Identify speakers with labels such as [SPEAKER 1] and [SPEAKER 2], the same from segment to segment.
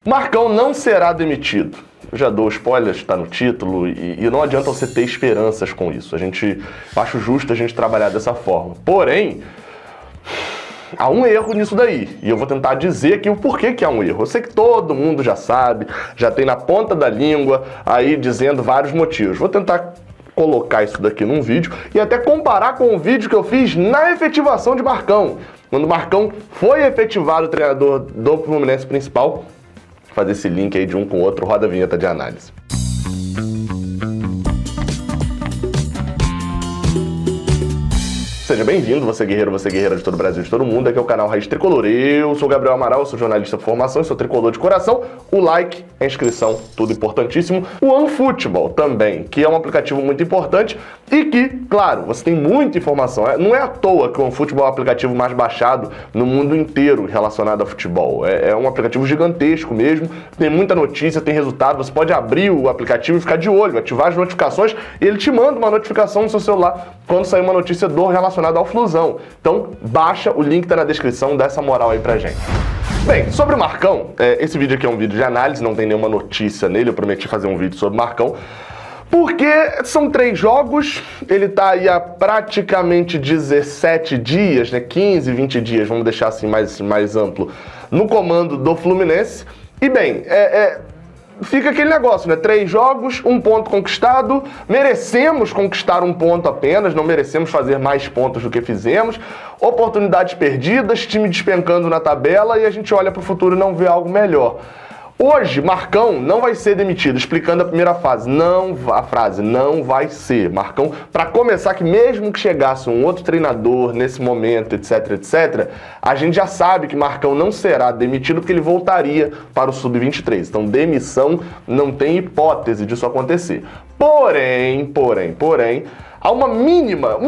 [SPEAKER 1] Marcão não será demitido. Eu já dou spoilers, está no título, e não adianta você ter esperanças com isso. Acho justo a gente trabalhar dessa forma. Porém, há um erro nisso daí, e eu vou tentar dizer aqui o porquê que há um erro. Eu sei que todo mundo já sabe, já tem na ponta da língua aí dizendo vários motivos. Vou tentar colocar isso daqui num vídeo e até comparar com o vídeo que eu fiz na efetivação de Marcão. Quando o Marcão foi efetivado o treinador do Fluminense principal, vou fazer esse link aí de um com o outro, roda a vinheta de análise. Seja bem-vindo, você guerreira de todo o Brasil, de todo mundo. Aqui é o canal Raiz Tricolor. Eu sou o Gabriel Amaral, sou jornalista por formação, sou tricolor de coração. O like, a inscrição, tudo importantíssimo. O OneFootball também, que é um aplicativo muito importante e que, claro, você tem muita informação. Não é à toa que o OneFootball é o aplicativo mais baixado no mundo inteiro relacionado a futebol. É um aplicativo gigantesco mesmo, tem muita notícia, tem resultado. Você pode abrir o aplicativo e ficar de olho, ativar as notificações e ele te manda uma notificação no seu celular quando sair uma notícia relacionada ao Flusão. Então, baixa, o link tá na descrição, dá essa moral aí pra gente. Bem, sobre o Marcão, esse vídeo aqui é um vídeo de análise, não tem nenhuma notícia nele, eu prometi fazer um vídeo sobre o Marcão, porque são 3 jogos, ele tá aí há praticamente 17 dias, né, 15, 20 dias, vamos deixar assim mais amplo, no comando do Fluminense, e bem, fica aquele negócio, né? 3 jogos, 1 ponto conquistado. Merecemos conquistar 1 ponto apenas, não merecemos fazer mais pontos do que fizemos. Oportunidades perdidas, time despencando na tabela e a gente olha para o futuro e não vê algo melhor. Hoje, Marcão não vai ser demitido, explicando a primeira fase. A frase não vai ser. Marcão, para começar, que mesmo que chegasse um outro treinador nesse momento, etc, a gente já sabe que Marcão não será demitido porque ele voltaria para o Sub-23. Então, demissão não tem hipótese disso acontecer. Porém, há uma mínima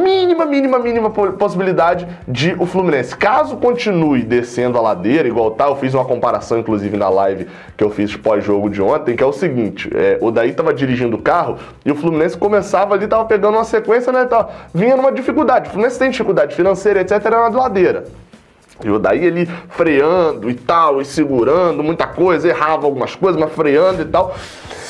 [SPEAKER 1] possibilidade de o Fluminense, caso continue descendo a ladeira, igual tá, eu fiz uma comparação, inclusive, na live que eu fiz pós-jogo de ontem, que é o seguinte, o Daí tava dirigindo o carro e o Fluminense começava ali, tava pegando uma sequência, né, vinha numa dificuldade, o Fluminense tem dificuldade financeira, etc, era uma ladeira. E o Daí ele freando e tal, e segurando muita coisa, errava algumas coisas, mas freando e tal.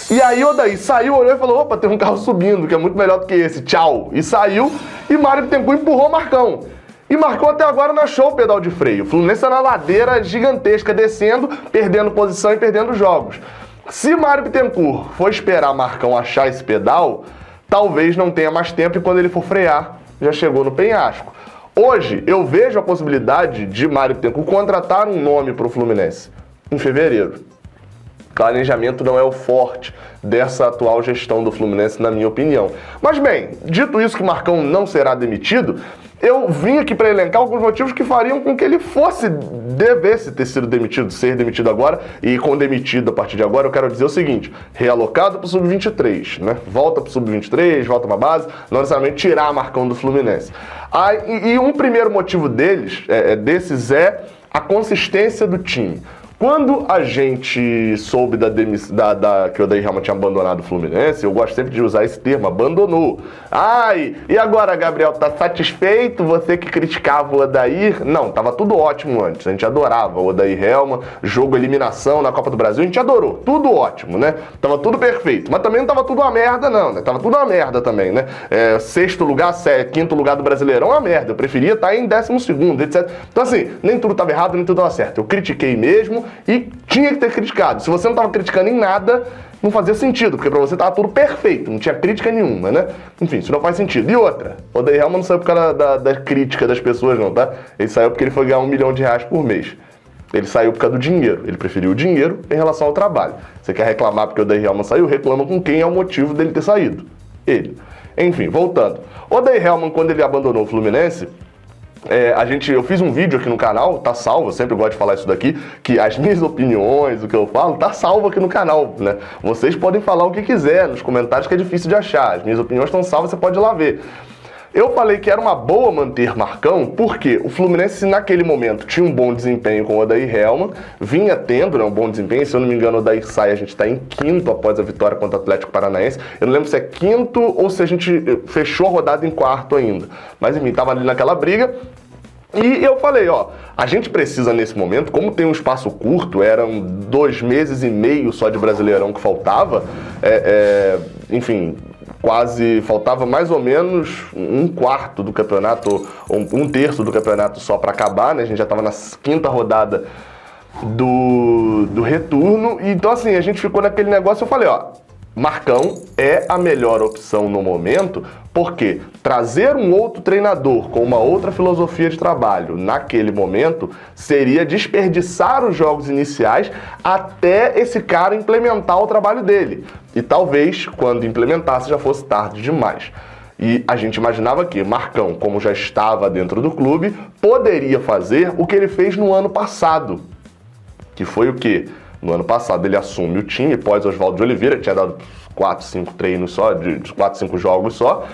[SPEAKER 1] E aí o Daí saiu, olhou e falou, opa, tem um carro subindo, que é muito melhor do que esse, tchau. E saiu, e Mário Bittencourt empurrou o Marcão. E Marcão até agora não achou o pedal de freio. O Fluminense tá na ladeira gigantesca, descendo, perdendo posição e perdendo jogos. Se Mário Bittencourt for esperar Marcão achar esse pedal, talvez não tenha mais tempo e quando ele for frear, já chegou no penhasco. Hoje, eu vejo a possibilidade de Mário Bittencourt contratar um nome para o Fluminense em fevereiro. Planejamento não é o forte dessa atual gestão do Fluminense, na minha opinião. Mas bem, dito isso que Marcão não será demitido, eu vim aqui para elencar alguns motivos que fariam com que ele devesse ter sido demitido, ser demitido agora, e com demitido a partir de agora, eu quero dizer o seguinte, realocado para o Sub-23, né? Volta para o Sub-23, volta para a base, não necessariamente tirar Marcão do Fluminense. E um primeiro motivo desses é a consistência do time. Quando a gente soube que o Odair Helman tinha abandonado o Fluminense, eu gosto sempre de usar esse termo, abandonou. E agora, Gabriel, tá satisfeito? Você que criticava o Odair? Não, tava tudo ótimo antes, a gente adorava o Odair Helman, jogo eliminação na Copa do Brasil, a gente adorou, tudo ótimo, né? Tava tudo perfeito, mas também não tava tudo uma merda não, né? Tava tudo uma merda também, né? 6º lugar, 5º lugar do Brasileirão é uma merda, eu preferia estar em 12º, etc. Então assim, nem tudo tava errado, nem tudo tava certo, eu critiquei mesmo, e tinha que ter criticado. Se você não estava criticando em nada, não fazia sentido, porque pra você tava tudo perfeito, não tinha crítica nenhuma, né? Enfim, isso não faz sentido. E outra, o Odair Helman não saiu por causa da crítica das pessoas não, tá? Ele saiu porque ele foi ganhar R$1 milhão por mês. Ele saiu por causa do dinheiro, ele preferiu o dinheiro em relação ao trabalho. Você quer reclamar porque o Odair Helman saiu, reclama com quem é o motivo dele ter saído. Ele. Enfim, voltando. O Odair Helman, quando ele abandonou o Fluminense, eu fiz um vídeo aqui no canal, tá salvo, eu sempre gosto de falar isso daqui, que as minhas opiniões, o que eu falo, tá salvo aqui no canal, né? Vocês podem falar o que quiser nos comentários, que é difícil de achar, as minhas opiniões estão salvas, você pode ir lá ver. Eu falei que era uma boa manter Marcão, porque o Fluminense naquele momento tinha um bom desempenho com o Odair Helman, vinha tendo, né, um bom desempenho, se eu não me engano o Odair sai, a gente está em 5º após a vitória contra o Atlético Paranaense, eu não lembro se é 5º ou se a gente fechou a rodada em 4º ainda, mas enfim, estava ali naquela briga. E eu falei, ó, a gente precisa nesse momento, como tem um espaço curto, eram 2 meses e meio só de Brasileirão que faltava, enfim, faltava mais ou menos um quarto do campeonato, ou um terço do campeonato só para acabar, né? A gente já estava na 5ª rodada do retorno, e então assim, a gente ficou naquele negócio, eu falei, ó, Marcão é a melhor opção no momento, porque trazer um outro treinador com uma outra filosofia de trabalho naquele momento seria desperdiçar os jogos iniciais até esse cara implementar o trabalho dele. E talvez, quando implementasse, já fosse tarde demais. E a gente imaginava que Marcão, como já estava dentro do clube, poderia fazer o que ele fez no ano passado. Que foi o quê? No ano passado ele assume o time, pós Oswaldo de Oliveira, que tinha dado 4, 5 treinos só, de 4, 5 jogos só.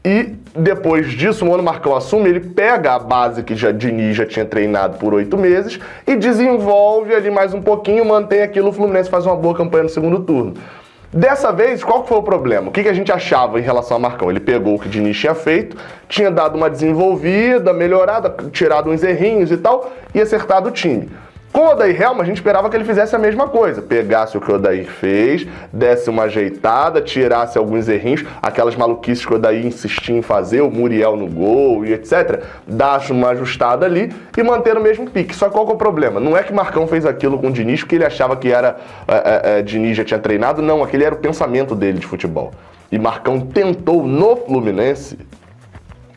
[SPEAKER 1] E depois disso, quando o Marcão assume, ele pega a base que Diniz já tinha treinado por 8 meses e desenvolve ali mais um pouquinho, mantém aquilo, o Fluminense faz uma boa campanha no segundo turno. Dessa vez, qual que foi o problema? O que a gente achava em relação ao Marcão? Ele pegou o que o Diniz tinha feito, tinha dado uma desenvolvida, melhorada, tirado uns errinhos e tal, e acertado o time. Com o Odair Helma, a gente esperava que ele fizesse a mesma coisa. Pegasse o que o Odair fez, desse uma ajeitada, tirasse alguns errinhos, aquelas maluquices que o Odair insistia em fazer, o Muriel no gol e etc. Dasse uma ajustada ali e manter o mesmo pique. Só que qual que é o problema? Não é que Marcão fez aquilo com o Diniz porque ele achava que era Diniz já tinha treinado, não. Aquele era o pensamento dele de futebol. E Marcão tentou no Fluminense,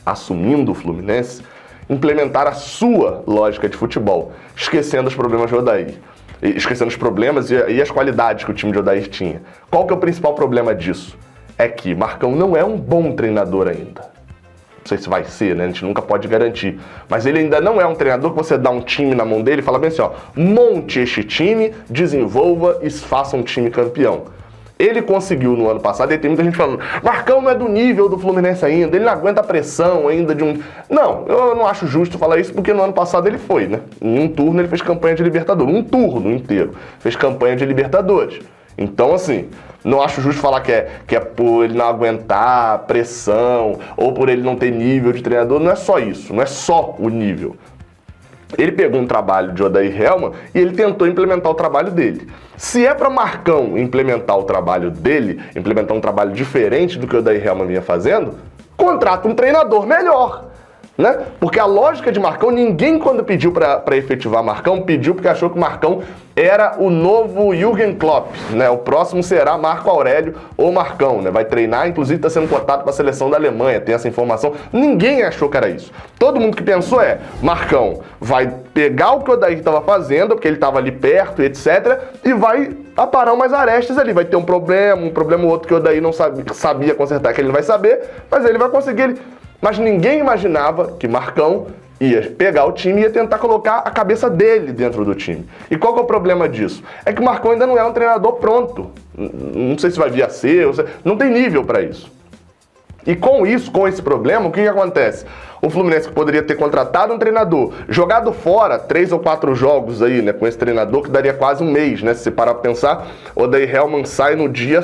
[SPEAKER 1] assumindo o Fluminense, implementar a sua lógica de futebol, esquecendo os problemas de Odair, esquecendo os problemas e as qualidades que o time de Odair tinha. Qual que é o principal problema disso? É que Marcão não é um bom treinador ainda. Não sei se vai ser, né? A gente nunca pode garantir. Mas ele ainda não é um treinador que você dá um time na mão dele e fala bem assim, ó, monte este time, desenvolva e faça um time campeão. Ele conseguiu no ano passado, e tem muita gente falando, Marcão não é do nível do Fluminense ainda, ele não aguenta a pressão ainda de um... Não, eu não acho justo falar isso, porque no ano passado ele foi, né? Em um turno ele fez campanha de Libertadores, um turno inteiro, fez campanha de Libertadores. Então, assim, não acho justo falar que é por ele não aguentar pressão, ou por ele não ter nível de treinador, não é só isso, não é só o nível. Ele pegou um trabalho de Odair Helma e ele tentou implementar o trabalho dele. Se é para Marcão implementar o trabalho dele, implementar um trabalho diferente do que o Odair Helma vinha fazendo, contrata um treinador melhor, né? Porque a lógica de Marcão, ninguém quando pediu para efetivar Marcão, pediu porque achou que Marcão era o novo Jürgen Klopp, né? O próximo será Marco Aurélio ou Marcão, né? Vai treinar, inclusive está sendo cotado para a seleção da Alemanha, tem essa informação. Ninguém achou que era isso. Todo mundo que pensou Marcão vai pegar o que o Odair estava fazendo, porque ele estava ali perto, etc, e vai aparar umas arestas ali. Vai ter um problema ou outro que o Odair não sabia consertar, que ele não vai saber, mas ele vai conseguir. Mas ninguém imaginava que Marcão ia pegar o time e ia tentar colocar a cabeça dele dentro do time. E qual que é o problema disso? É que o Marcão ainda não é um treinador pronto. Não sei se vai vir a ser, não tem nível para isso. E com isso, com esse problema, o que acontece? O Fluminense poderia ter contratado um treinador, jogado fora 3 ou 4 jogos aí, né, com esse treinador, que daria quase um mês, né? Se você parar pra pensar, o Odair Helma sai no dia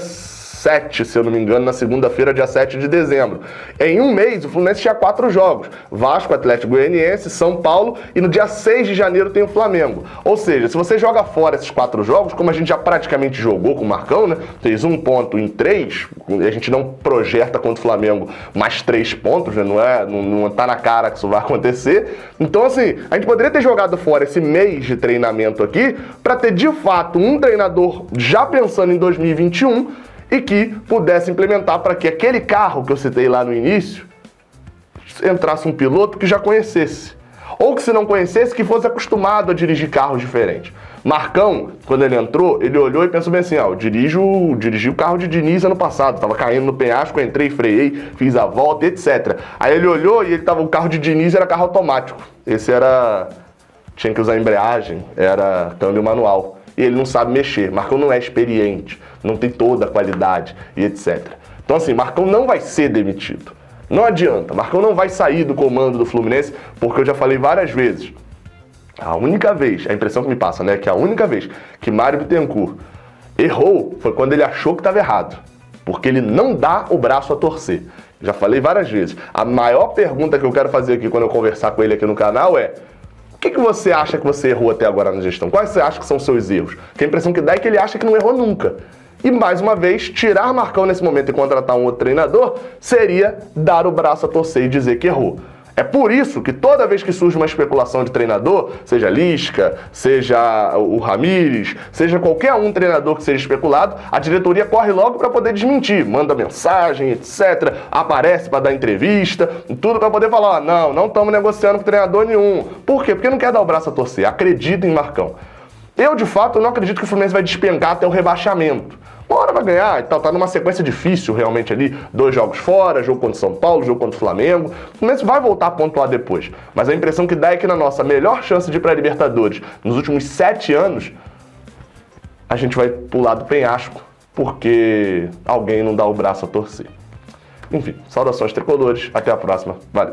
[SPEAKER 1] 7, se eu não me engano, na segunda-feira, dia 7 de dezembro. Em um mês, o Fluminense tinha 4 jogos. Vasco, Atlético Goianiense, São Paulo e no dia 6 de janeiro tem o Flamengo. Ou seja, se você joga fora esses 4 jogos, como a gente já praticamente jogou com o Marcão, né? Fez 1 ponto em 3, a gente não projeta contra o Flamengo mais 3 pontos, né? Não tá na cara que isso vai acontecer. Então, assim, a gente poderia ter jogado fora esse mês de treinamento aqui para ter, de fato, um treinador já pensando em 2021 e que pudesse implementar para que aquele carro que eu citei lá no início entrasse um piloto que já conhecesse. Ou que se não conhecesse, que fosse acostumado a dirigir carros diferentes. Marcão, quando ele entrou, ele olhou e pensou bem assim, eu dirigi o carro de Diniz ano passado, tava caindo no penhasco, eu entrei, freiei, fiz a volta, etc. Aí ele olhou e o carro de Diniz era carro automático. Tinha que usar embreagem, era câmbio manual. E ele não sabe mexer. Marcão não é experiente, não tem toda a qualidade e etc. Então assim, Marcão não vai ser demitido. Não adianta, Marcão não vai sair do comando do Fluminense, porque eu já falei várias vezes. A única vez, a impressão que me passa, né, que a única vez que Mário Bittencourt errou foi quando ele achou que estava errado. Porque ele não dá o braço a torcer. Já falei várias vezes. A maior pergunta que eu quero fazer aqui quando eu conversar com ele aqui no canal é: o que você acha que você errou até agora na gestão? Quais você acha que são os seus erros? Porque a impressão que dá é que ele acha que não errou nunca. E, mais uma vez, tirar Marcão nesse momento e contratar um outro treinador seria dar o braço a torcer e dizer que errou. É por isso que toda vez que surge uma especulação de treinador, seja Lisca, seja o Ramires, seja qualquer um treinador que seja especulado, a diretoria corre logo para poder desmentir, manda mensagem, etc., aparece para dar entrevista, tudo para poder falar: não estamos negociando com treinador nenhum. Por quê? Porque não quer dar o braço a torcer, acredita em Marcão. Eu, de fato, não acredito que o Fluminense vai despencar até o rebaixamento. Uma hora vai ganhar e tal, tá numa sequência difícil realmente ali, 2 jogos fora, jogo contra o São Paulo, jogo contra o Flamengo. O Fluminense vai voltar a pontuar depois. Mas a impressão que dá é que na nossa melhor chance de ir pra Libertadores, nos últimos 7 anos, a gente vai pular do penhasco, porque alguém não dá o braço a torcer. Enfim, saudações tricolores, até a próxima, valeu.